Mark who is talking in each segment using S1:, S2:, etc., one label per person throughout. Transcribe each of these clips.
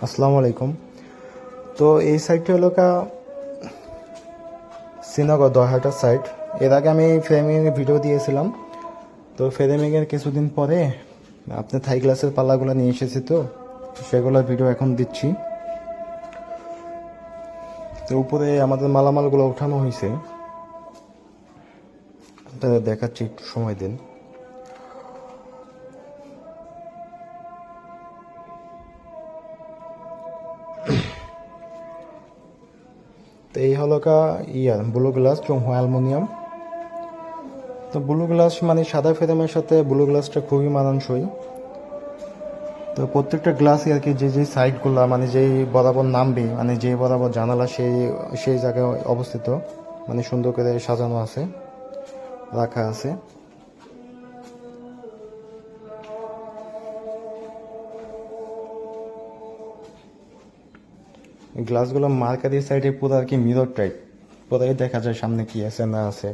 S1: আসসালামু আলাইকুম। তো এই সাইটটা হলো শ্রীনগর দরহাটার সাইট। এর আগে আমি ফ্রেমিংয়ের ভিডিও দিয়েছিলাম। তো ফ্রেমিংয়ের কিছুদিন পরে আপনি থাই গ্লাসের পাল্লাগুলো নিয়ে এসেছি, তো সেগুলোর ভিডিও এখন দিচ্ছি। তো উপরে আমাদের মালামালগুলো ওঠানো হয়েছে, আপনাদের দেখাচ্ছি, একটু সময় দিন। তো এই হলো ব্লু গ্লাস চৌহা অ্যালুমিনিয়াম। তো ব্লু গ্লাস মানে সাদা ফ্রেমের সাথে ব্লু গ্লাসটা খুবই মানানসই। তো প্রত্যেকটা গ্লাসই আর কি যে সাইডগুলো মানে যেই বরাবর নামবে, মানে যে বরাবর জানালা সেই সেই জায়গায় অবস্থিত, মানে সুন্দর করে সাজানো আছে, রাখা আছে। গ্লাসগুলো মার্কারি সাইডে পুরো আর কি মিরর টাইপ, পুরাই দেখা যায় সামনে কি আছে না আছে।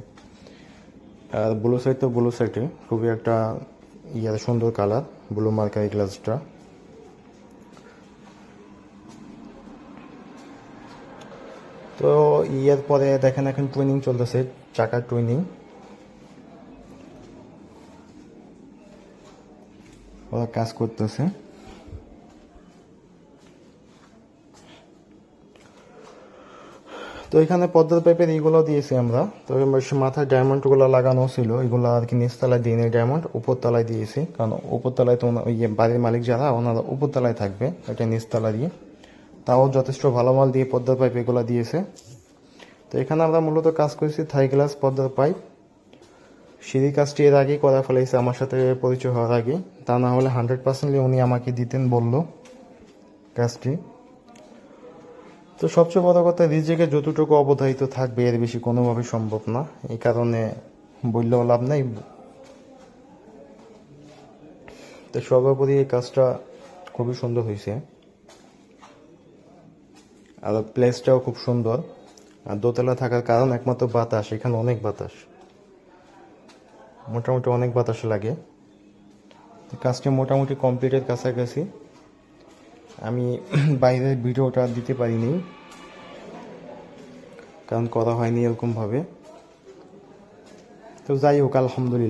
S1: আর ব্লু সাইড তো ব্লু সাইডে খুবই একটা সুন্দর কালার ব্লু মার্কারি গ্লাসটা। তো পরে দেখেন এখন টুইনিং চলতেছে, চাকার টুইনিং। ওরা কাজ করতেছে। তো এখানে পদ্মার পাইপের এইগুলো দিয়েছি আমরা। তো মাথায় ডায়মন্ডগুলো লাগানো ছিল, এগুলো আর কি নিচতলায় দিয়ে নেই, ডায়মন্ড উপরতলায় দিয়েছি, কারণ উপরতলায় তো বাড়ির মালিক যারা ওনারা উপরতলায় থাকবে, এটা নিচতলা দিয়ে। তাও যথেষ্ট ভালো মাল দিয়ে পদ্মার পাইপ এগুলো দিয়েছে। তো এখানে আমরা মূলত কাজ করেছি থাই গ্লাস পদ্মার পাইপ। সিঁড়ি কাজটি এর আগেই করা ফেলেছে আমার সাথে পরিচয় হওয়ার আগে, তা না হলে 100% উনি আমাকে দিতেন বললো কাজটি। তো সবচেয়ে বড় কথা, রিজেকে যতটুকু অবধারিত থাকবে এর বেশি কোনোভাবে সম্ভব না, এই কারণে বললেও লাভ নাই। তো সর্বোপরি এই কাজটা খুবই সুন্দর হয়েছে, আর প্লেসটাও খুব সুন্দর। আর দোতলা থাকার কারণ একমাত্র বাতাস, এখানে অনেক বাতাস, মোটামুটি অনেক বাতাস লাগে। কাজটি মোটামুটি কমপ্লিটের কাছাকাছি। আমি বাইরের ভিডিওটা দিতে পারিনি, কারণ করা হয়নি এরকমভাবে। তো যাই হোক, আলহামদুলিল্লাহ।